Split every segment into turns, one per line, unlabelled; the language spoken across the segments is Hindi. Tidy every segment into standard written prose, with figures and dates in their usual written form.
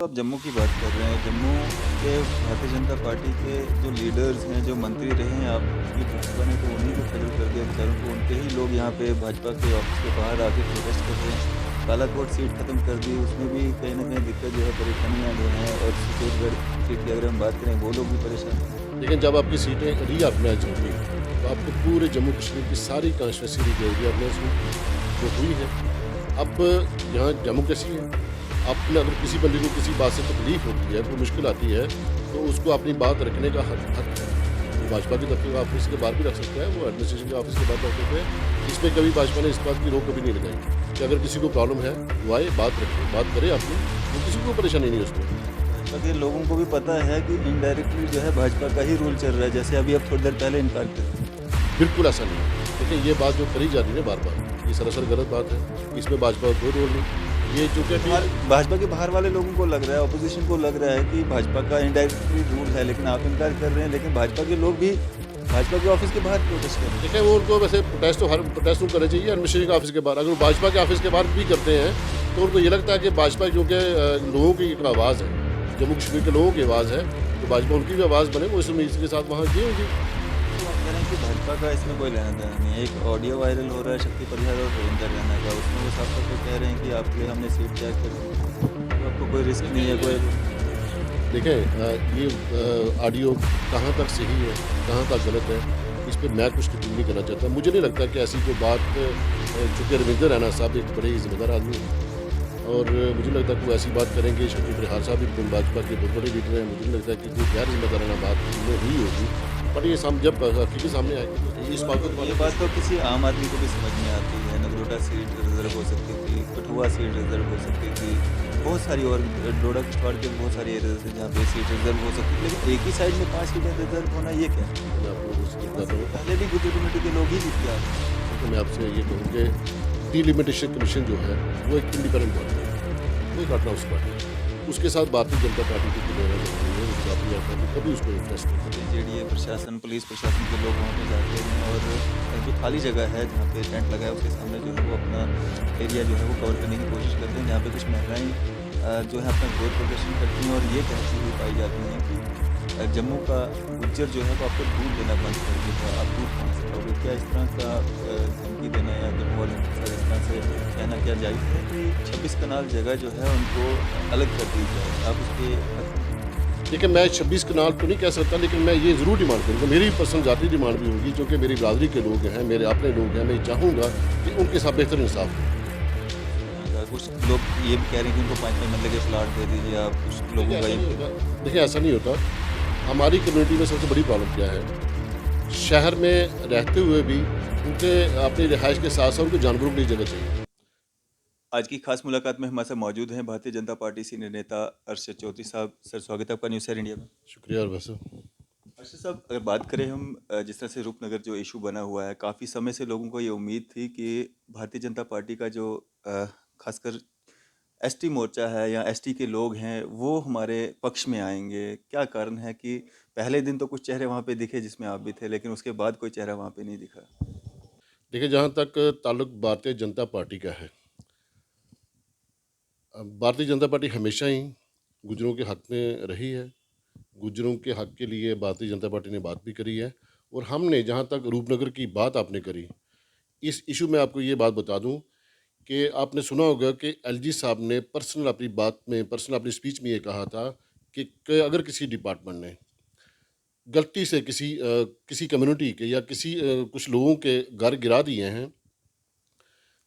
तो आप जम्मू की बात कर रहे हैं। जम्मू के भारतीय जनता पार्टी के जो लीडर्स हैं, जो मंत्री रहे हैं आपकी भाजपा ने, तो उन्हीं को खड़े कर दिया बेचारों को। उनके ही लोग यहाँ पे भाजपा के ऑफिस के बाहर आके प्रोटेस्ट कर रहे हैं। कालाकोट सीट खत्म कर दी, उसमें भी कहीं न कहीं दिक्कत जो है, परेशानियाँ जो हैं। और सुचेतगढ़ सीट की अगर हम बात करें, वो लोग भी परेशान हैं।
लेकिन जब आपकी सीटें रीऑर्गेनाइज होंगी तो आपको पूरे जम्मू कश्मीर की सारी कॉन्स्टिट्यूंसी रीऑर्गेनाइज होगी जो हुई है। अब यहाँ डेमोक्रेसी है। आपने अगर किसी बंदे को किसी बात से तकलीफ होती है, कोई मुश्किल आती है, तो उसको अपनी बात रखने का हक है। वो भाजपा के दफ्तर का ऑफिस के बाहर भी रख सकता है, वो एडमिनिस्ट्रेशन के ऑफिस के बाहर रख सकते हैं। इसमें कभी भाजपा ने इस बात की रोक कभी नहीं लगाई कि अगर किसी को प्रॉब्लम है वो आए, बात रखे, बात करे अपनी, वो किसी को परेशानी नहीं है उसमें।
भाजपा के लोगों को भी पता है कि इनडायरेक्टली जो है भाजपा का ही रूल चल रहा है, जैसे अभी आप थोड़ी देर पहले इनकार कर रहे थे।
बिल्कुल ऐसा नहीं है। देखिए ये बात जो करी जा रही है बार बार, ये सरासर गलत बात है। इसमें भाजपा का कोई रोल नहीं। ये चूंकि अभी
बाहर भाजपा के बाहर वाले लोगों को लग रहा है, ऑपोजिशन को लग रहा है कि भाजपा का इनडायरेक्टली रूल है, लेकिन आप इनकार कर रहे हैं। लेकिन भाजपा के लोग भी भाजपा के ऑफिस के बाहर प्रोटेस्ट कर रहे हैं।
देखिए वो उनको वैसे प्रोटेस्ट तो हर प्रोटेस्ट करना चाहिए एडमिनिस्ट्रेशन के ऑफिस के बाहर। अगर वो भाजपा के ऑफिस के बाहर भी करते हैं तो उनको ये लगता है कि भाजपा क्योंकि लोगों की एक आवाज़ है, जम्मू कश्मीर के लोगों की आवाज़ है, तो भाजपा उनकी भी आवाज़ बने, वो इस उम्मीद के साथ वहाँ गई होगी।
तो आप कह रहे हैं कि भाजपा का इसमें कोई लेना देना नहीं है। एक ऑडियो वायरल हो रहा है शक्ति परिहार और रविंदर रैना का, उसमें वो साफ तौर पे कह रहे हैं कि आपके लिए हमने सीट त्याग कर दी, तो आपको कोई रिस्क नहीं है कोई।
देखें ये ऑडियो कहाँ तक सही है, कहाँ तक गलत है, इस पे मैं कुछ टिप्पणी नहीं करना चाहता। मुझे नहीं लगता कि ऐसी कोई बात, चूँकि रविंदर रैना साहब एक बड़े ज़िम्मेदार आदमी हैं और मुझे लगता है कि वो ऐसी बात करेंगे। शक्ति परिहार साहब भी भाजपा के बहुत बड़े लीडर हैं। मुझे नहीं लगता है कि कोई गैर ज़िम्मेदाराना बात उनमें हुई होगी। बट ये जब हकीकत सामने आएगी तो इस बात को
ये बात तो किसी आम आदमी को भी समझ में आती है। नगरोटा सीट रिजर्व हो सकती थी, कठुआ सीट रिजर्व हो सकती थी, बहुत सारी और डोडा किश्तवाड़ के बहुत सारी एरियाज हैं जहाँ पे सीट रिजर्व हो सकती थी। लेकिन एक ही साइड में 5 सीटें रिजर्व होना, ये क्या है?
मैं आपको कुछ
यहाँ
बताता
से
हूँ।
पहले भी गुजर कमेटी के लोग ही जीत के आ रहे हैं।
तो मैं आपसे ये कहूँ कि डिलिमिटेशन कमीशन जो है वो एक इंडिपेंडेंट बॉडी है, वो एक ऑटोनॉमस बॉडी है। उसके साथ भारतीय जनता पार्टी की कोई लेना देना नहीं है। उस भारतीय जनता पार्टी कभी उसको इंटरेस्ट नहीं है।
जेडीए प्रशासन, पुलिस प्रशासन के लोग वहाँ पे जाते हैं और जो खाली जगह है जहाँ पे टेंट लगा है उसके सामने जो है वो अपना एरिया जो है वो कवर करने की कोशिश करते हैं, जहाँ पे कुछ महिलाएं जो है अपना विरोध प्रदर्शन करती हैं और ये कहती हुई पाई जाती हैं कि जम्मू का गुज्जर जो है वो आपको दूध देना बंद कर देगा, आप दूध कहाँ से खाओगे? क्या इस तरह का धमकी देना या जम्मू वालों के साथ इस तरह से कहना क्या जायज़ है कि 26 कनाल जगह जो है उनको अलग कर दी जाए? आप उसके हक़ में हैं?
देखिए मैं 26 कनाल तो नहीं कह सकता, लेकिन मैं ये ज़रूर डिमांड करूँगा। मेरी पर्सनल जाती डिमांड भी होगी, क्योंकि मेरी बिरादरी के लोग हैं, मेरे अपने लोग हैं। मैं चाहूँगा कि उनके साथ बेहतर इंसाफ हो।
कुछ लोग ये भी कह रहे हैं कि उनको 5-5 मरले के प्लाट दे दीजिए आप, कुछ
देखिए
लोगों का
ऐसा नहीं
ये।
होता। देखिए ऐसा नहीं होता। हमारी कम्युनिटी में सबसे बड़ी प्रॉब्लम क्या है, शहर में रहते हुए भी उनके अपनी रिहाइश के साथ साथ उनको जानवरों के लिए जगह चाहिए।
आज की खास मुलाकात में हमारे साथ मौजूद हैं भारतीय जनता पार्टी सीनियर नेता अरशद चौधरी साहब। सर, स्वागत है आपका न्यूज़ शेयर इंडिया में।
शुक्रिया और वैसे
अरशद साहब, अगर बात करें हम जिस तरह से रूपनगर जो इशू बना हुआ है, काफ़ी समय से लोगों को ये उम्मीद थी कि भारतीय जनता पार्टी का जो खासकर एसटी मोर्चा है या एसटी के लोग हैं वो हमारे पक्ष में आएंगे। क्या कारण है कि पहले दिन तो कुछ चेहरे वहाँ पे दिखे जिसमें आप भी थे, लेकिन उसके बाद कोई चेहरा वहाँ पे नहीं दिखा?
देखिए, जहाँ तक ताल्लुक भारतीय जनता पार्टी का है, भारतीय जनता पार्टी हमेशा ही गुजरों के हक में रही है। गुजरों के हक के लिए भारतीय जनता पार्टी ने बात भी करी है। और हमने, जहाँ तक रूपनगर की बात आपने करी, इस इशू में आपको ये बात बता दूं कि आपने सुना होगा कि एलजी साहब ने पर्सनल अपनी स्पीच में ये कहा था कि अगर किसी डिपार्टमेंट ने गलती से किसी कम्युनिटी के या कुछ लोगों के घर गिरा दिए हैं,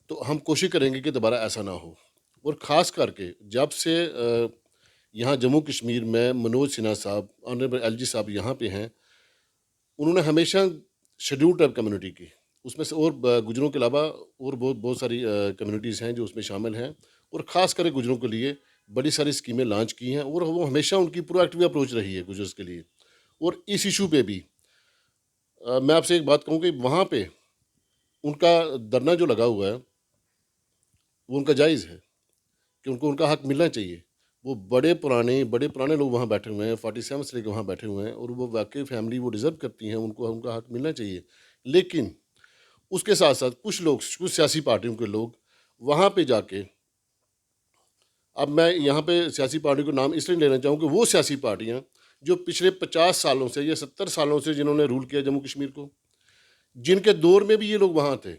तो हम कोशिश करेंगे कि दोबारा ऐसा ना हो। और ख़ास करके जब से यहाँ जम्मू कश्मीर में मनोज सिन्हा साहब, ऑनरेबल एलजी साहब यहाँ पे हैं, उन्होंने हमेशा शेड्यूल ट्राइब कम्युनिटी की, उसमें से, और गुजरों के अलावा और बहुत बहुत सारी कम्युनिटीज़ हैं जो उसमें शामिल हैं, और ख़ास कर गुजरों के लिए बड़ी सारी स्कीमें लॉन्च की हैं। और वो हमेशा उनकी प्रोएक्टिव अप्रोच रही है गुजर्स के लिए। और इस इशू पे भी मैं आपसे एक बात कहूँ कि वहाँ पे उनका धरना जो लगा हुआ है वो उनका जायज़ है कि उनको उनका हक मिलना चाहिए। वो बड़े पुराने लोग वहाँ बैठे हुए हैं, 47 से लेके वहाँ बैठे हुए हैं, और वो वाक़ई फैमिली वो डिज़र्व करती हैं, उनको उनका हक मिलना चाहिए। लेकिन उसके साथ-साथ कुछ सियासी पार्टियों के लोग वहाँ पे जाके अब मैं यहाँ पे सियासी पार्टी को नाम इसलिए लेना चाहूँ कि वो सियासी पार्टियाँ जो पिछले 50 सालों से या 70 सालों से जिन्होंने रूल किया जम्मू कश्मीर को, जिनके दौर में भी ये लोग वहाँ थे,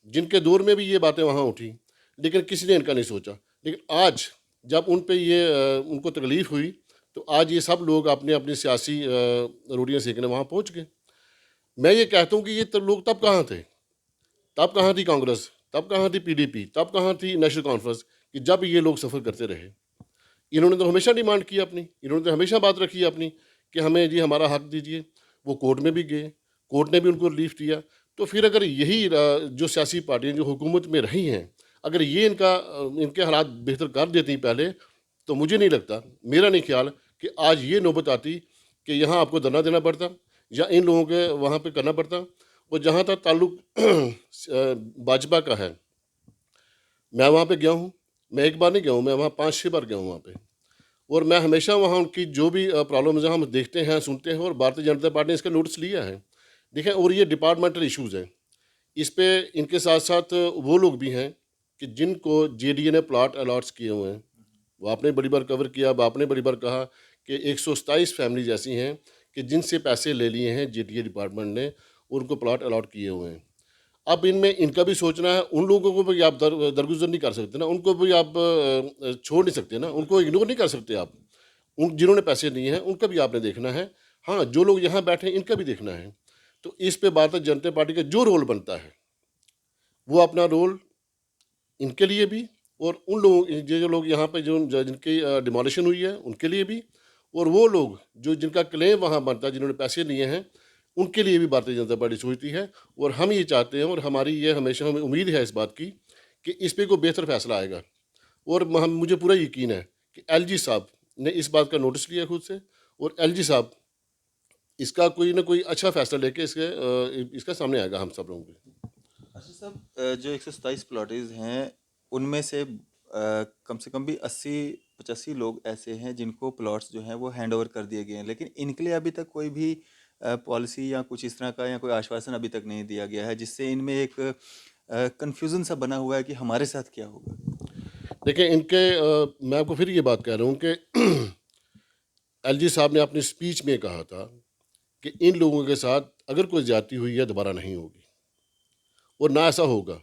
जिनके दौर में भी ये बातें वहाँ उठी, लेकिन किसी ने इनका नहीं सोचा। लेकिन आज जब उन पे ये उनको तकलीफ़ हुई, तो आज ये सब लोग अपनी अपनी सियासी रोटियाँ सेकने वहाँ पहुँच गए। मैं ये कहता हूँ कि ये लोग तब कहाँ थे? तब कहाँ थी कांग्रेस? तब कहाँ थी पीडीपी? तब कहाँ थी नेशनल कॉन्फ्रेंस? कि जब ये लोग सफ़र करते रहे। इन्होंने तो हमेशा डिमांड की अपनी, इन्होंने तो हमेशा बात रखी है अपनी कि हमें जी हमारा हक दीजिए। वो कोर्ट में भी गए, कोर्ट ने भी उनको रिलीफ दिया। तो फिर अगर यही जो सियासी पार्टियाँ जो हुकूमत में रही हैं, अगर ये इनके हालात बेहतर कर देती पहले, तो मुझे नहीं लगता, मेरा नहीं ख्याल कि आज ये नौबत आती कि यहाँ आपको धरना देना पड़ता या इन लोगों के वहाँ पे करना पड़ता। और जहाँ तक ताल्लुक भाजपा का है, मैं वहाँ पे गया हूँ, मैं एक बार नहीं गया हूँ, मैं वहाँ 5-6 बार गया हूँ वहाँ पे। और मैं हमेशा वहाँ उनकी जो भी प्रॉब्लम्स हैं हम देखते हैं, सुनते हैं, और भारतीय जनता पार्टी ने इसका नोटिस लिया है। देखें, और ये डिपार्टमेंटल इश्यूज़ हैं, इस पे इनके साथ-साथ वो लोग भी हैं कि जिनको जेडीए ने प्लॉट अलॉट्स किए हुए हैं। वो आपने बड़ी बार कवर किया, अब आपने बड़ी बार कहा कि 127 फैमिलीज़ ऐसी हैं कि जिनसे पैसे ले लिए हैं जेडीए डिपार्टमेंट ने, उनको प्लॉट अलॉट किए हुए हैं। अब इनमें इनका भी सोचना है, उन लोगों को भी आप दरगुजर नहीं कर सकते ना, उनको भी आप छोड़ नहीं सकते ना, उनको इग्नोर नहीं कर सकते आप। उन जिन्होंने पैसे लिए हैं उनका भी आपने देखना है। हाँ, जो लोग यहाँ बैठे हैं इनका भी देखना है। तो इस पे भारतीय जनता पार्टी का जो रोल बनता है, वो अपना रोल इनके लिए भी, और उन लोगों जो लोग यहाँ पे जिनकी डिमोलिशन हुई है उनके लिए भी, और वो लोग जो जिनका क्लेम वहाँ बनता है जिन्होंने पैसे लिए हैं, उनके लिए भी भारतीय जनता पार्टी सोचती है। और हम ये चाहते हैं, और हमारी ये हमेशा हमें उम्मीद है इस बात की कि इस पे कोई बेहतर फैसला आएगा। और मुझे पूरा यकीन है कि एलजी साहब ने इस बात का नोटिस लिया खुद से, और एलजी साहब इसका कोई ना कोई अच्छा फैसला लेके इसका सामने आएगा हम सब लोगों के।
अच्छा साहब, जो 127 प्लॉटेज हैं उनमें से कम भी 80-85 लोग ऐसे हैं जिनको प्लॉट्स जो हैं वो हैंड ओवर कर दिए गए हैं, लेकिन इनके लिए अभी तक कोई भी पॉलिसी या कुछ इस तरह का या कोई आश्वासन अभी तक नहीं दिया गया है, जिससे इनमें एक कंफ्यूजन सा बना हुआ है कि हमारे साथ क्या होगा।
देखिए, मैं आपको फिर ये बात कह रहा हूँ कि एलजी साहब ने अपनी स्पीच में कहा था कि इन लोगों के साथ अगर कोई ज्यादती हुई है दोबारा नहीं होगी, और ना ऐसा होगा।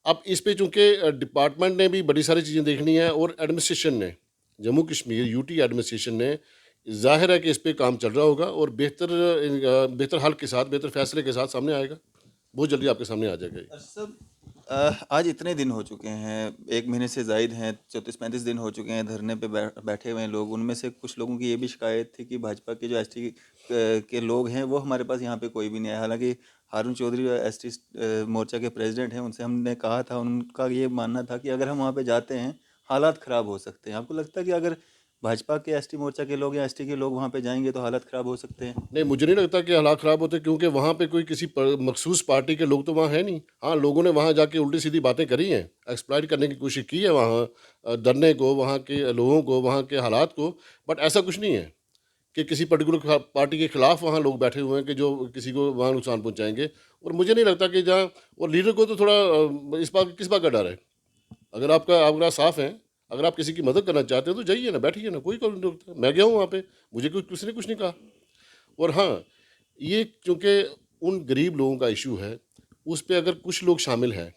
अब इस पे चूंकि डिपार्टमेंट ने भी बड़ी सारी चीज़ें देखनी है, और एडमिनिस्ट्रेशन ने, जम्मू कश्मीर यूटी एडमिनिस्ट्रेशन ने, जाहिर है कि इस पे काम चल रहा होगा, और बेहतर हल के साथ, बेहतर फैसले के साथ सामने आएगा, बहुत जल्दी आपके सामने आ जाएगा ये।
अच्छा साहब, आज इतने दिन हो चुके हैं, 1 महीने से ज़ायद हैं, 34-35 दिन हो चुके हैं धरने पे बैठे हुए हैं लोग। उनमें से कुछ लोगों की ये भी शिकायत थी कि भाजपा के जो एसटी के लोग हैं वो हमारे पास यहाँ पे कोई भी नहीं आया। हालांकि हारून चौधरी जो एसटी मोर्चा के प्रेसिडेंट हैं, उनसे हमने कहा था, उनका ये मानना था कि अगर हम वहाँ पे जाते हैं हालात ख़राब हो सकते हैं। आपको लगता है कि अगर भाजपा के एसटी मोर्चा के लोग या एसटी के लोग वहाँ पे जाएंगे तो हालात ख़राब हो सकते हैं?
नहीं, मुझे नहीं लगता कि हालात ख़राब होते, क्योंकि वहाँ पे कोई किसी मखसूस पार्टी के लोग तो वहाँ है नहीं। हाँ, लोगों ने वहाँ जाके उल्टी सीधी बातें करी हैं, एक्सप्लॉइट करने की कोशिश की है वहाँ धरने को, वहाँ के लोगों को, वहाँ के हालात को। बट ऐसा कुछ नहीं है कि किसी पर्टिकुलर पार्टी के खिलाफ वहाँ लोग बैठे हुए हैं कि जो किसी को वहाँ नुकसान पहुँचाएंगे। और मुझे नहीं लगता कि जहाँ, और लीडर को तो थोड़ा इस बात किस बात का डर है? अगर आपका साफ है, अगर आप किसी की मदद करना चाहते हो तो जाइए ना, बैठिए ना, कोई नहीं रोकता। मैं गया हूँ वहाँ पे, मुझे किसी ने कुछ नहीं कहा। और हाँ, ये चूँकि उन गरीब लोगों का इशू है, उस पे अगर कुछ लोग शामिल हैं,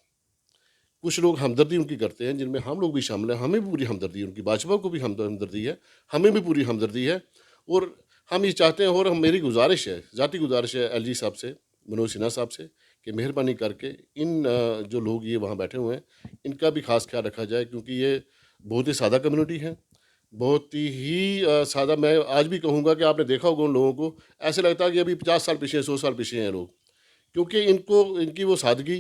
कुछ लोग हमदर्दी उनकी करते हैं, जिनमें हम लोग भी शामिल हैं, हमें भी पूरी हमदर्दी है उनकी, भाजपा को भी हमदर्दी है, हमें भी पूरी हमदर्दी है। और हम ये चाहते हैं, और हम मेरी गुजारिश है, ज़ाती गुजारिश है एलजी साहब से, मनोज सिन्हा साहब से, कि मेहरबानी करके जो लोग ये वहाँ बैठे हुए हैं, इनका भी खास ख्याल रखा जाए, क्योंकि ये बहुत ही सादा कम्युनिटी है, बहुत ही सादा। मैं आज भी कहूँगा कि आपने देखा होगा उन लोगों को, ऐसे लगता है कि अभी 50 साल पीछे, 100 साल पीछे हैं लोग, क्योंकि इनकी वो सादगी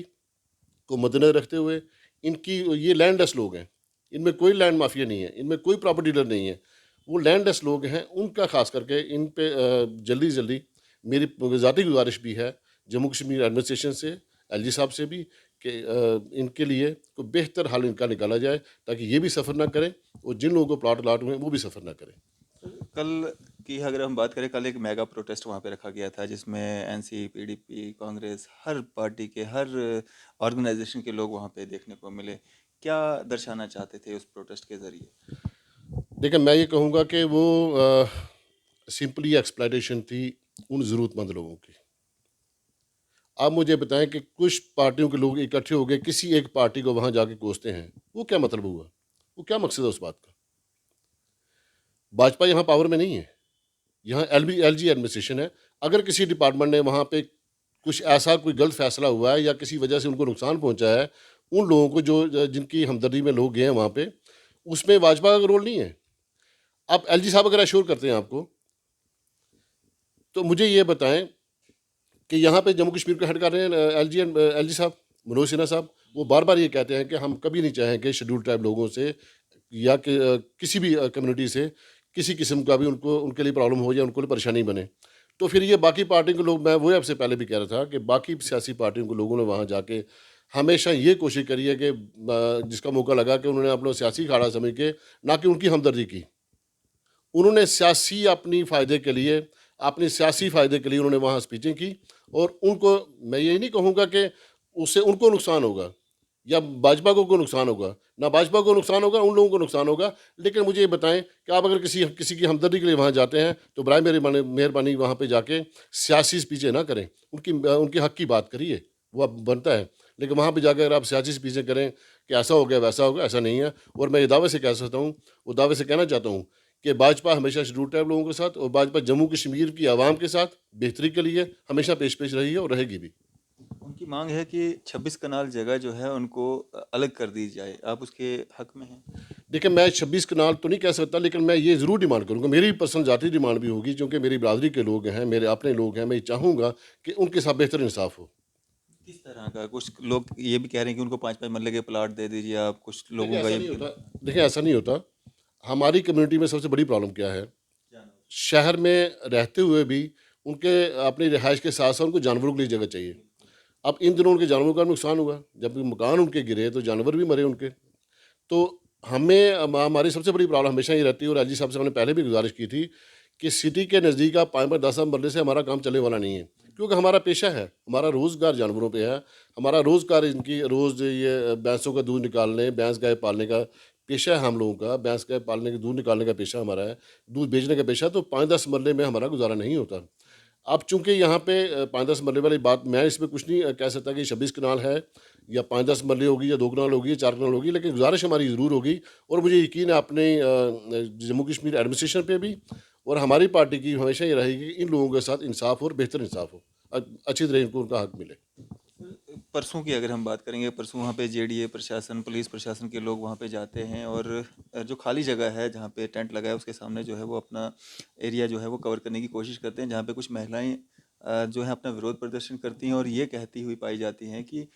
को मद्देनजर रखते हुए, इनकी ये लैंडलेस लोग हैं, इनमें कोई लैंड माफिया नहीं है, इनमें कोई प्रॉपर्टी डीलर नहीं है, वो लैंडलेस लोग हैं। उनका खास करके इन पे जल्दी जल्दी मेरी ज़ाती गुजारिश भी है जम्मू कश्मीर एडमिनिस्ट्रेशन से, एलजी साहब से भी, कि इनके लिए कोई बेहतर हल इनका निकाला जाए, ताकि ये भी सफ़र ना करें, और जिन लोगों को प्लाट अलाट हुए हैं वो भी सफ़र ना करें।
कल की अगर हम बात करें, कल एक मेगा प्रोटेस्ट वहाँ पे रखा गया था जिसमें एनसी, पीडीपी, कांग्रेस, हर पार्टी के, हर ऑर्गेनाइजेशन के लोग वहाँ पे देखने को मिले। क्या दर्शाना चाहते थे उस प्रोटेस्ट के ज़रिए?
देखिए, मैं ये कहूँगा कि वो सिंपली एक्सप्लॉइटेशन थी उन ज़रूरतमंद लोगों की। आप मुझे बताएं कि कुछ पार्टियों के लोग इकट्ठे हो गए किसी एक पार्टी को वहाँ जाके कोसते हैं, वो क्या मतलब हुआ? वो क्या मकसद है उस बात का? भाजपा यहाँ पावर में नहीं है, यहाँ एलजी एडमिनिस्ट्रेशन है। अगर किसी डिपार्टमेंट ने वहाँ पे कुछ ऐसा कोई गलत फैसला हुआ है या किसी वजह से उनको नुकसान पहुँचा है, उन लोगों को जो जिनकी हमदर्दी में लोग गए हैं वहाँ पे, उसमें भाजपा का रोल नहीं है। आप एलजी साहब अगर एश्योर करते हैं आपको, तो मुझे ये बताएं कि यहाँ पे जम्मू कश्मीर को हेड कर रहे हैं एलजी साहब, मनोज सिन्हा साहब। वो बार बार ये कहते हैं कि हम कभी नहीं चाहेंगे शेड्यूल ट्राइब लोगों से या कि किसी भी कम्युनिटी से किसी किस्म का भी उनको उनके लिए प्रॉब्लम हो या उनको लिए परेशानी बने। तो फिर ये बाकी पार्टियों के लोग, मैं वो आपसे पहले भी कह रहा था कि बाकी सियासी पार्टियों के लोगों ने वहाँ जाके हमेशा ये कोशिश करी है कि जिसका मौका लगा कि उन्होंने अपना सियासी अखाड़ा समझ के, ना कि उनकी हमदर्दी की, उन्होंने सियासी अपनी फ़ायदे के लिए, अपने सियासी फ़ायदे के लिए उन्होंने वहाँ स्पीचें की। और उनको, मैं ये नहीं कहूँगा कि उससे उनको नुकसान होगा या भाजपा को नुकसान होगा, ना भाजपा को नुकसान होगा, उन लोगों को नुकसान होगा। लेकिन मुझे ये बताएं कि आप अगर किसी किसी की हमदर्दी के लिए वहाँ जाते हैं, तो बराए मेरी मेहरबानी वहाँ पे जाके सियासी स्पीचें ना करें, उनकी उनके हक़ की बात करिए, वो अब बनता है। लेकिन वहाँ पे जाकर अगर आप सियासी स्पीचें करें कि ऐसा हो गया, वैसा हो गया, ऐसा नहीं है। और मैं ये दावे से कह सकता हूँ, वो दावे से कहना चाहता हूँ कि भाजपा हमेशा शेड्यूल ट्राइब लोगों के साथ और भाजपा जम्मू कश्मीर की आवाम के साथ बेहतरी के लिए हमेशा पेश पेश रही है और रहेगी भी।
उनकी मांग है कि 26 कनाल जगह जो है उनको अलग कर दी जाए। आप उसके हक में हैं?
देखिए, मैं 26 कनाल तो नहीं कह सकता, लेकिन मैं ये ज़रूर डिमांड करूँगा, मेरी पर्सनल ज़ाती डिमांड भी होगी, क्योंकि मेरी बरादरी के लोग हैं, मेरे अपने लोग हैं। मैं चाहूँगा कि उनके साथ बेहतर इंसाफ हो।
किस तरह का? कुछ लोग ये भी कह रहे हैं कि उनको 5-5 मरले के प्लाट दे दीजिए आप, कुछ
देखिए
लोगों का
ऐसा
ये
नहीं
भी
होता।
कहना
देखिए ऐसा नहीं होता। हमारी कम्युनिटी में सबसे बड़ी प्रॉब्लम क्या है?
है।
शहर में रहते हुए भी उनके अपनी रिहाइश के साथ साथ उनको जानवरों के लिए जगह चाहिए। अब इन दिनों उनके जानवरों का नुकसान हुआ, जब मकान उनके गिरे तो जानवर भी मरे उनके। तो हमें हमारी सबसे बड़ी प्रॉब्लम हमेशा ये रहती है, और एलजी साहब से हमने पहले भी गुजारिश की थी कि सिटी के नज़दीक आप 5 10 मरले से हमारा काम चलने वाला नहीं है, क्योंकि हमारा पेशा है, हमारा रोज़गार जानवरों पे है। हमारा रोज़गार इनकी रोज़ ये भैंसों का दूध निकालने, भैंस गाय पालने का पेशा है हम लोगों का। भैंस गाय पालने के दूध निकालने का पेशा हमारा है, दूध बेचने का पेशा। तो 5 10 मरले में हमारा गुजारा नहीं होता। अब चूंकि यहाँ पे 5-10 मरले वाली बात, मैं इसमें कुछ नहीं कह सकता कि 26 कनाल है या 5-10 मरले होगी या 2 कनाल होगी या 4 कनाल होगी, लेकिन गुजारिश हमारी ज़रूर होगी। और मुझे यकीन है अपने जम्मू कश्मीर एडमिनिस्ट्रेशन पे भी, और हमारी पार्टी की हमेशा ये रहेगी कि इन लोगों के साथ इंसाफ और बेहतर इंसाफ हो, अच्छी तरह इनको उनका हक मिले।
परसों की अगर हम बात करेंगे, परसों वहाँ पे जेडीए प्रशासन, पुलिस प्रशासन के लोग वहाँ पे जाते हैं और जो खाली जगह है जहाँ पे टेंट लगा है उसके सामने जो है वो अपना एरिया जो है वो कवर करने की कोशिश करते हैं, जहाँ पे कुछ महिलाएं जो है अपना विरोध प्रदर्शन करती हैं और ये कहती हुई पाई जाती हैं कि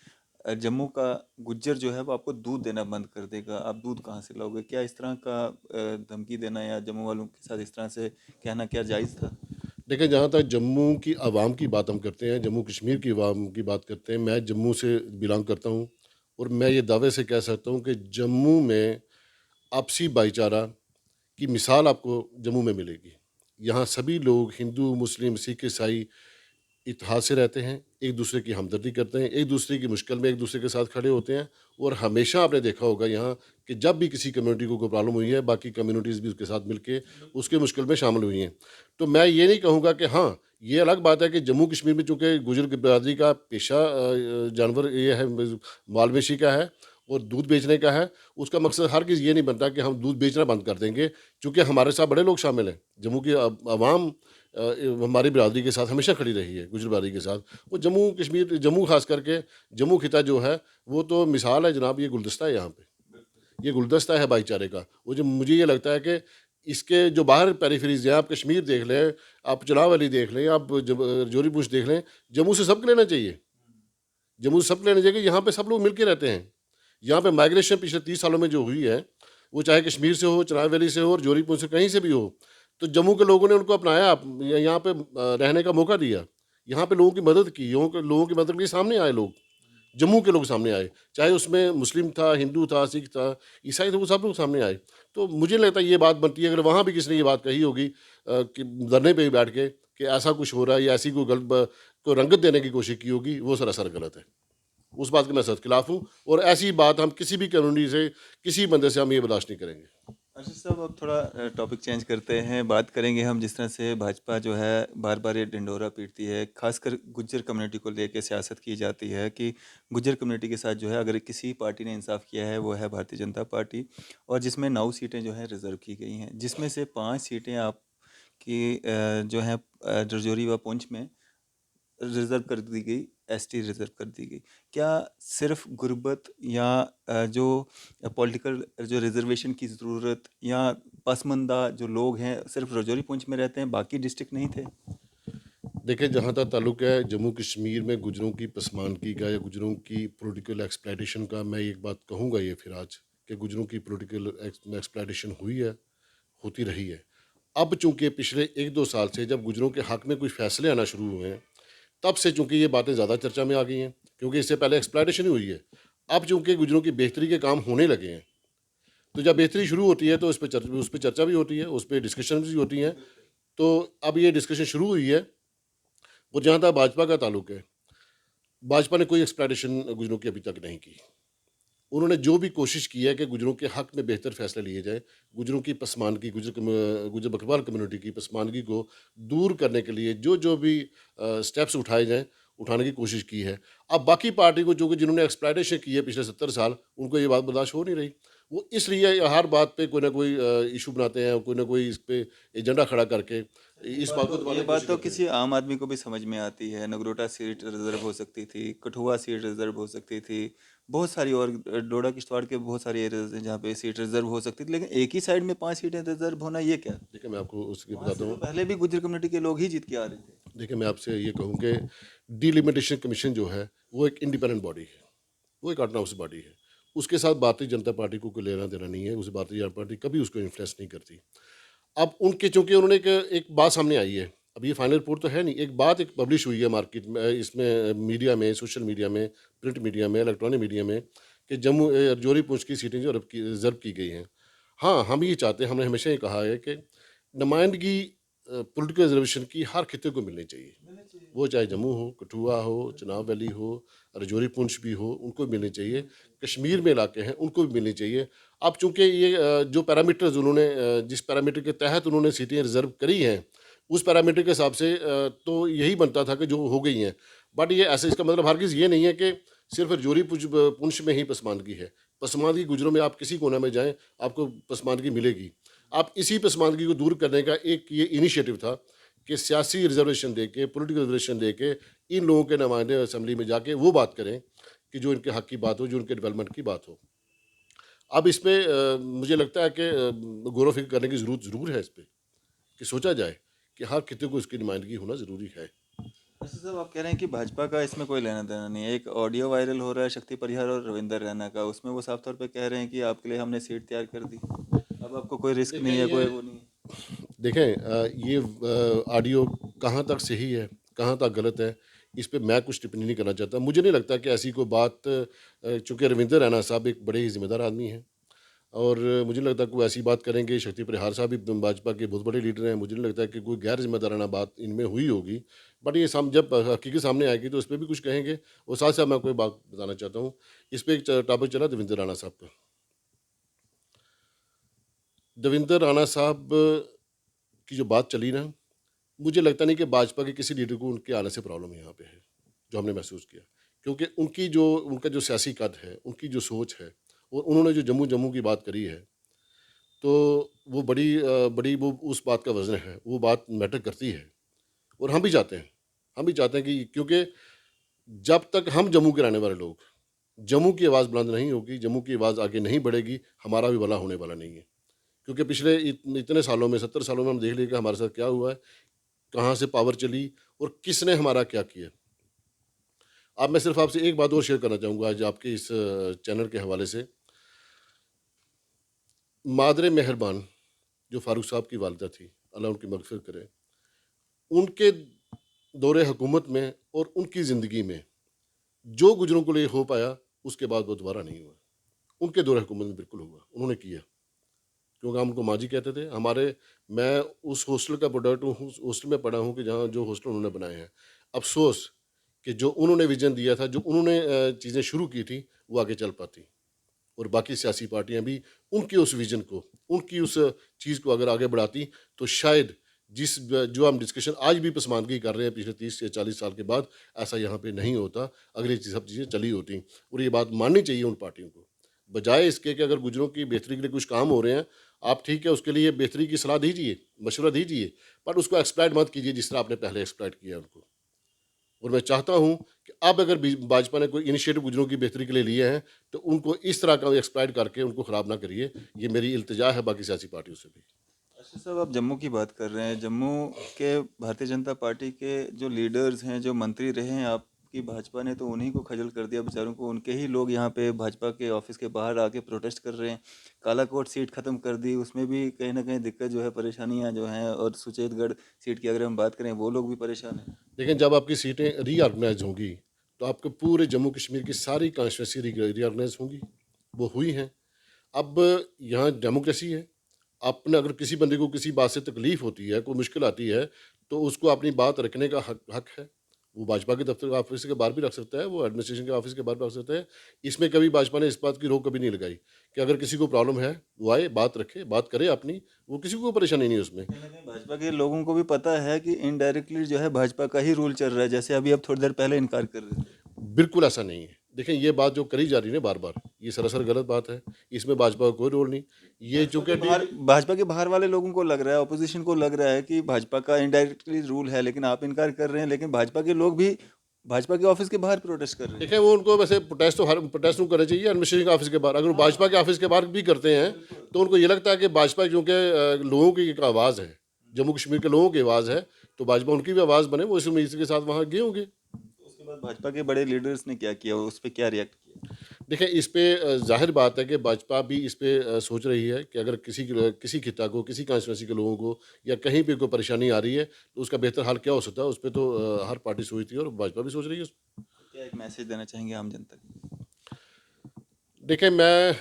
जम्मू का गुज्जर जो है वो आपको दूध देना बंद कर देगा, आप दूध कहाँ से लाओगे? क्या इस तरह का धमकी देना या जम्मू वालों के साथ इस तरह से कहना क्या जायज़ था?
देखिए, जहाँ तक जम्मू की आवाम की बात हम करते हैं, जम्मू कश्मीर की आवाम की बात करते हैं, मैं जम्मू से बिलोंग करता हूँ। और मैं ये दावे से कह सकता हूँ कि जम्मू में आपसी भाईचारा की मिसाल आपको जम्मू में मिलेगी। यहाँ सभी लोग हिंदू, मुस्लिम, सिख, ईसाई इत्तेहाद से रहते हैं, एक दूसरे की हमदर्दी करते हैं, एक दूसरे की मुश्किल में एक दूसरे के साथ खड़े होते हैं। और हमेशा आपने देखा होगा यहाँ कि जब भी किसी कम्युनिटी को कोई प्रॉब्लम हुई है, बाकी कम्युनिटीज़ भी उसके साथ मिलके उसके मुश्किल में शामिल हुई हैं। तो मैं ये नहीं कहूँगा कि हाँ, ये अलग बात है कि जम्मू कश्मीर में चूँकि गुजर की बिरादरी का पेशा जानवर ये है, माल वेशी का है और दूध बेचने का है। उसका मकसद हर किसी ये नहीं बनता कि हम दूध बेचना बंद कर देंगे, चूँकि हमारे साथ बड़े लोग शामिल हैं। जम्मू की आवाम हमारी बिरादरी के साथ हमेशा खड़ी रही है, गुजर बिरादरी के साथ। वो जम्मू कश्मीर, जम्मू खास करके जम्मू खिता जो है, वो तो मिसाल है जनाब, ये गुलदस्ता है यहाँ पे। ये गुलदस्ता है भाईचारे का। वो जो मुझे ये लगता है कि इसके जो बाहर पेरिफेरीज हैं, आप कश्मीर देख लें, आप चनाव वैली देख लें, आप जोरी पूंछ देख लें, जम्मू से सबको लेना चाहिए। जम्मू से सबको लेना चाहिए कि यहाँ पे सब लोग मिल के रहते हैं। यहाँ पे माइग्रेशन पिछले 30 सालों में जो हुई है, वो चाहे कश्मीर से हो, चनाव वैली से हो और जोरी पूंछ से, कहीं से भी हो, तो जम्मू के लोगों ने उनको अपनाया, यहाँ पे रहने का मौका दिया, यहाँ पे लोगों की मदद की, लोगों की मदद के लिए सामने आए लोग, जम्मू के लोग सामने आए, चाहे उसमें मुस्लिम था, हिंदू था, सिख था, ईसाई था, वो सब लोग सामने आए। तो मुझे लगता है ये बात बनती है, अगर वहाँ भी किसी ने ये बात कही होगी कि धरने पे ही बैठ के कि ऐसा कुछ हो रहा है या ऐसी कोई गलत को रंगत देने की कोशिश की होगी, वो सरासर गलत है। उस बात के मैं सख्त खिलाफ हूँ, और ऐसी बात हम किसी भी कम्युनिटी से, किसी बंदे से हम ये बर्दाश्त नहीं करेंगे।
अर्शद साहब, अब थोड़ा टॉपिक चेंज करते हैं। बात करेंगे हम जिस तरह से भाजपा जो है बार बार ये ढिंढोरा पीटती है, खासकर गुज्जर कम्युनिटी को लेकर सियासत की जाती है कि गुज्जर कम्युनिटी के साथ जो है अगर किसी पार्टी ने इंसाफ किया है वो है भारतीय जनता पार्टी, और जिसमें 9 सीटें जो हैं रिजर्व की गई हैं, जिसमें से 5 सीटें आपकी जो है रजौरी व पुंछ में रिज़र्व कर दी गई, एसटी रिज़र्व कर दी गई। क्या सिर्फ़ गुर्बत या जो पॉलिटिकल जो रिज़र्वेशन की ज़रूरत या पसमानदा जो लोग हैं सिर्फ़ रजौरी पुंछ में रहते हैं, बाकी डिस्ट्रिक्ट नहीं थे?
देखिए, जहाँ तक ताल्लुक है जम्मू कश्मीर में गुजरों की पसमानदगी का या गुजरों की पॉलिटिकल एक्सप्लॉयटेशन का, मैं एक बात कहूँगा ये फिर आज, कि गुजरों की पॉलिटिकल एक्सप्लॉयटेशन हुई है, होती रही है। अब चूंकि पिछले 1-2 साल से जब गुजरों के हक में कुछ फैसले आना शुरू हुए हैं, तब से चूंकि ये बातें ज़्यादा चर्चा में आ गई हैं, क्योंकि इससे पहले एक्सप्लॉयटेशन ही हुई है। अब चूंकि गुजरों की बेहतरी के काम होने लगे हैं, तो जब बेहतरी शुरू होती है तो उस पर चर्चा भी होती है, उस पर डिस्कशन भी होती हैं। तो अब ये डिस्कशन शुरू हुई है। और जहाँ तक भाजपा का ताल्लुक है, भाजपा ने कोई एक्सप्लॉयटेशन गुजरों की अभी तक नहीं की। उन्होंने जो भी कोशिश की है कि गुजरों के हक में बेहतर फैसले लिए जाए, गुजरों की पसमानदगी, गुजर बकरवाल कम्युनिटी की पसमानदगी को दूर करने के लिए जो जो भी स्टेप्स उठाए जाएँ, उठाने की कोशिश की है। अब बाकी पार्टी को, जो कि जिन्होंने एक्सप्लॉयटेशन की है पिछले 70 साल, उनको ये बात बर्दाश्त हो नहीं रही। वो इसलिए हर बात पे कोई ना कोई इश्यू बनाते हैं, कोई ना कोई इस पे एजेंडा खड़ा करके इस बात को दबाने
ये
की
बात
कोशिश
तो
करते हैं।
किसी आम आदमी को भी समझ में आती है। नगरोटा सीट रिजर्व हो सकती थी, कठुआ सीट रिजर्व हो सकती थी, बहुत सारी और डोडा किश्तवाड़ के बहुत सारे एरियाज हैं जहाँ पे सीट रिजर्व हो सकती थी, लेकिन एक ही साइड में 5 सीटें रिजर्व होना ये क्या?
देखिए, मैं आपको उसकी
वहाँ
बताता
से तो
हूँ।
पहले भी गुज्जर कम्युनिटी के लोग ही जीत के आ रहे थे।
देखिए, मैं आपसे ये कहूँ कि डिलिमिटेशन कमीशन जो है, वो एक इंडिपेंडेंट बॉडी है, वो एक ऑटोनॉमस बॉडी है। उसके साथ भारतीय जनता पार्टी को कोई लेना देना नहीं है, उसे भारतीय जनता पार्टी कभी उसको इन्फ्लुएंस नहीं करती। अब उनके, चूँकि उन्होंने एक बात सामने आई है, अब ये फाइनल रिपोर्ट तो है नहीं, एक बात एक पब्लिश हुई है मार्केट में, इसमें मीडिया में, सोशल मीडिया में, प्रिंट मीडिया में, इलेक्ट्रॉनिक मीडिया में, कि राजौरी पुंछ की सीटें जो रिज़र्व की गई हैं। हाँ, हम ये चाहते हैं, हमने हमेशा ये कहा है कि नुमाइंदगी पॉलिटिकल रिजर्वेशन की हर खित्ते को मिलनी चाहिए। वो चाहे जम्मू हो, कठुआ हो, चिनाब वैली हो, राजौरी पुंछ भी हो, उनको भी मिलनी चाहिए। कश्मीर में इलाके हैं, उनको भी मिलनी चाहिए। अब चूँकि ये जो पैरामीटर्स उन्होंने जिस पैरामीटर के तहत उन्होंने सीटें रिज़र्व करी हैं, उस पैरामीटर के हिसाब से तो यही बनता था कि जो हो गई हैं। बट ये ऐसे, इसका मतलब हरगिज़ ये नहीं है कि सिर्फ़ राजौरी पुंछ में ही पसमानदगी है। पसमानदगी गुजरों में आप किसी कोने में जाएँ, आपको पसमानदगी मिलेगी। आप इसी पसमानदगी को दूर करने का एक ये इनिशिएटिव था कि सियासी रिजर्वेशन देके, पॉलिटिकल रिजर्वेशन देके, इन लोगों के नुमाइंदे असेंबली में जाके वो बात करें कि जो इनके हक की बात हो, जो उनके डेवलपमेंट की बात हो। अब इसमें मुझे लगता है कि गौर व फ़िक्र करने की ज़रूरत ज़रूर है इस पे, कि सोचा जाए कि हर खित्ते को इसकी नुमाइंदगी होना ज़रूरी है।
अच्छा साहब, आप कह रहे हैं कि भाजपा का इसमें कोई लेना देना नहीं है। एक ऑडियो वायरल हो रहा है शक्ति परिहार और रविंद्र रैना का, उसमें वो साफ तौर पे कह रहे हैं कि आपके लिए हमने सीट तैयार कर दी, अब आपको कोई रिस्क
देखें
नहीं है, कोई
ये
वो नहीं है।
देखें ये ऑडियो कहाँ तक सही है, कहाँ तक गलत है, इस पे मैं कुछ टिप्पणी नहीं करना चाहता। मुझे नहीं लगता कि ऐसी कोई बात, चूँकि रविंद्र रैना साहब एक बड़े ही ज़िम्मेदार आदमी हैं, और मुझे नहीं लगता कोई ऐसी बात करेंगे। शक्ति परिहार साहब भी भाजपा के बहुत बड़े लीडर हैं, मुझे नहीं लगता कि कोई गैर जिम्मेदाराना बात इनमें हुई होगी। बट ये जब हकीकत सामने आएगी तो इस पर भी कुछ कहेंगे। और साथ साथ मैं कोई बात बताना चाहता हूँ, इस पर एक टॉपिक चला देवेंद्र राणा साहब का। देवेंद्र राणा साहब की जो बात चली ना, मुझे लगता नहीं कि भाजपा के किसी लीडर को उनके आने से प्रॉब्लम यहाँ पे है, जो हमने महसूस किया। क्योंकि उनका जो सियासी कद है, उनकी जो सोच है, और उन्होंने जो जम्मू जम्मू की बात करी है, तो वो बड़ी वो उस बात का वज़न है, वो बात मैटर करती है। और हम भी चाहते हैं कि, क्योंकि जब तक हम जम्मू के रहने वाले लोग, जम्मू की आवाज़ बुलंद नहीं होगी, जम्मू की आवाज़ आगे नहीं बढ़ेगी, हमारा भी भला होने वाला नहीं है। क्योंकि पिछले इतने सालों में, 70 सालों में हम देख लिए कि हमारे साथ क्या हुआ है, कहाँ से पावर चली और किसने हमारा क्या किया। अब मैं सिर्फ़ आपसे एक बात और शेयर करना चाहूँगा आज आपके इस चैनल के हवाले से। मादरे मेहरबान जो फ़ारूक साहब की वालिदा थी, अल्लाह उनकी मग़फ़िरत करे, उनके दौरे हुकूमत में और उनकी ज़िंदगी में जो गुजरों के लिए हो पाया, उसके बाद वो दोबारा नहीं हुआ। उनके दौरे हुकूमत में बिल्कुल हुआ, उन्होंने किया। क्योंकि हम उनको माँ जी कहते थे। मैं उस हॉस्टल का प्रोडक्ट हूँ, उस हॉस्टल में पढ़ा हूँ कि जहाँ जो हॉस्टल उन्होंने बनाए हैं। अफ़सोस कि जो उन्होंने विज़न दिया था, जो उन्होंने चीज़ें शुरू की थी, वो आगे चल पाती। और बाकी सियासी पार्टियां भी उनके उस विज़न को, उनकी उस चीज़ को अगर आगे बढ़ाती, तो शायद जो हम डिस्कशन आज भी पसमानदगी कर रहे हैं पिछले 30 या 40 साल के बाद, ऐसा यहाँ पे नहीं होता अगर ये सब चीज़ें चली होती। और ये बात माननी चाहिए उन पार्टियों को, बजाय इसके कि अगर गुजरों की बेहतरी के लिए कुछ काम हो रहे हैं, आप ठीक है उसके लिए बेहतरी की सलाह दीजिए, मशवरा दीजिए, पर उसको एक्सप्लॉइट मत कीजिए जिस तरह आपने पहले एक्सप्लॉइट किया उनको। और मैं चाहता हूँ कि अब अगर भाजपा ने कोई इनिशिएटिव गुजरों की बेहतरी के लिए लिए हैं, तो उनको इस तरह का एक्सप्लॉइट करके उनको ख़राब ना करिए। ये मेरी इल्तिजा है बाकी सियासी पार्टियों से भी।
अच्छा साहब, आप जम्मू की बात कर रहे हैं। जम्मू के भारतीय जनता पार्टी के जो लीडर्स हैं, जो मंत्री रहे हैं आपकी भाजपा ने, तो उन्हीं को खजल कर दिया बेचारों को। उनके ही लोग यहाँ पे भाजपा के ऑफिस के बाहर आके प्रोटेस्ट कर रहे हैं। कालाकोट सीट ख़त्म कर दी, उसमें भी कहीं ना कहीं दिक्कत जो है, परेशानियाँ जो हैं। और सुचेतगढ़ सीट की अगर हम बात करें, वो लोग भी परेशान हैं।
लेकिन जब आपकी सीटें रीऑर्गेनाइज होंगी, तो आपके पूरे जम्मू कश्मीर की सारी कॉन्स्टिट्यूंसी रीऑर्गेनाइज होंगी, वो हुई हैं। अब यहाँ डेमोक्रेसी है। आपने अगर किसी बंदे को किसी बात से तकलीफ़ होती है, कोई मुश्किल आती है, तो उसको अपनी बात रखने का हक हक है। वो भाजपा के दफ्तर ऑफिस के बाहर भी रख सकता है, वो एडमिनिस्ट्रेशन के ऑफिस के बाहर भी रख सकता है। इसमें कभी भाजपा ने इस बात की रोक कभी नहीं लगाई कि अगर किसी को प्रॉब्लम है, वो आए, बात रखे, बात करे अपनी, वो किसी को परेशानी नहीं है उसमें।
कहीं ना कहीं भाजपा के लोगों को भी पता है कि इनडायरेक्टली जो है भाजपा का ही रूल चल रहा है, जैसे अभी आप थोड़ी देर पहले इनकार कर रहे थे।
बिल्कुल ऐसा नहीं है। देखें, ये बात जो करी जा रही है ना बार-बार, ये सरासर गलत बात है। इसमें भाजपा का कोई रोल नहीं। ये चूँकि
भाजपा के बाहर वाले लोगों को लग रहा है, ऑपोजिशन को लग रहा है कि भाजपा का इनडायरेक्टली रूल है, लेकिन आप इनकार कर रहे हैं। लेकिन भाजपा के लोग भी भाजपा के ऑफिस के बाहर प्रोटेस्ट कर रहे हैं।
देखें, वो उनको वैसे प्रोटेस्ट तो करना चाहिए एडमिनिस्ट्रेशन के ऑफिस के बाहर। अगर वो भाजपा के ऑफिस के बाहर भी करते हैं, तो उनको ये लगता है कि भाजपा क्योंकि लोगों की एक आवाज़ है, जम्मू कश्मीर के लोगों की आवाज़ है, तो भाजपा उनकी भी आवाज़ बने, वो इस उम्मीद के साथ वहाँ गए होंगे।
तो उसके बाद भाजपा के बड़े लीडर्स ने क्या किया, उस पर क्या रिएक्ट किया?
देखें, इस पे ज़ाहिर बात है कि भाजपा भी इस पे सोच रही है कि अगर किसी खिता को, किसी कॉन्स्टिट्यूंसी के लोगों को या कहीं पे कोई परेशानी आ रही है, तो उसका बेहतर हल क्या हो सकता है, उस पे तो हर पार्टी सोचती है और भाजपा भी सोच रही है।
क्या एक मैसेज देना चाहेंगे आम जनता को?
देखें, मैं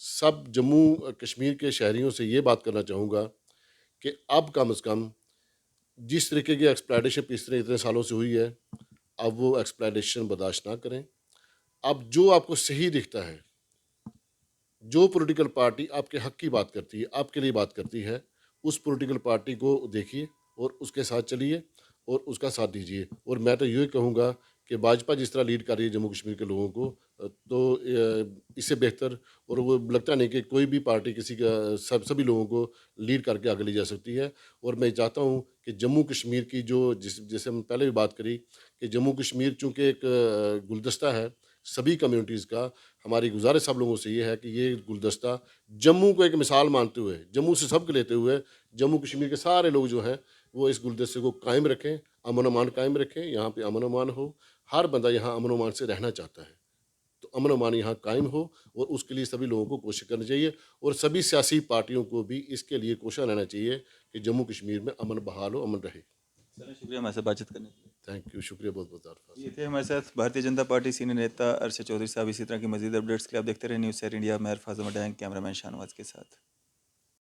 सब जम्मू कश्मीर के शहरियों से ये बात करना चाहूँगा कि अब कम से कम जिस तरीके की एक्सप्लॉइटेशन पिछले इतने सालों से हुई है, अब वो एक्सप्लॉइटेशन बर्दाश्त ना करें। अब जो आपको सही दिखता है, जो पॉलिटिकल पार्टी आपके हक की बात करती है, आपके लिए बात करती है, उस पॉलिटिकल पार्टी को देखिए और उसके साथ चलिए और उसका साथ दीजिए। और मैं तो यही कहूँगा कि भाजपा जिस तरह लीड कर रही है जम्मू कश्मीर के लोगों को, तो इससे बेहतर और वो लगता नहीं कि कोई भी पार्टी किसी का सभी लोगों को लीड करके आगे ले जा सकती है। और मैं चाहता हूँ कि जम्मू कश्मीर की जो जैसे हम पहले भी बात करी कि जम्मू कश्मीर चूँकि एक गुलदस्ता है सभी कम्युनिटीज़ का, हमारी गुजारिश सब लोगों से ये है कि ये गुलदस्ता जम्मू को एक मिसाल मानते हुए, जम्मू से सबक लेते हुए, जम्मू कश्मीर के सारे लोग जो हैं, वो इस गुलदस्ते को कायम रखें, अमन-अमान कायम रखें, यहाँ पे अमन-अमान हो। हर बंदा यहाँ अमन-अमान से रहना चाहता है, तो अमन-अमान यहाँ कायम हो और उसके लिए सभी लोगों को कोशिश करनी चाहिए और सभी सियासी पार्टियों को भी इसके लिए कोशिश रहना चाहिए कि जम्मू कश्मीर में अमन बहाल हो, अमन रहे।
चलिए, शुक्रिया हमारे साथ बातचीत करने के लिए।
थैंक यू, शुक्रिया बहुत-बहुत आपका।
ये थे हमारे साथ भारतीय जनता पार्टी सीनियर नेता अरशद चौधरी साहब। इसी तरह की मजीद अपडेट्स के लिए आप देखते रहे न्यूज़ शेयर इंडिया। मैं अरफाज अहमद, कैमरामैन शाहनवाज के साथ।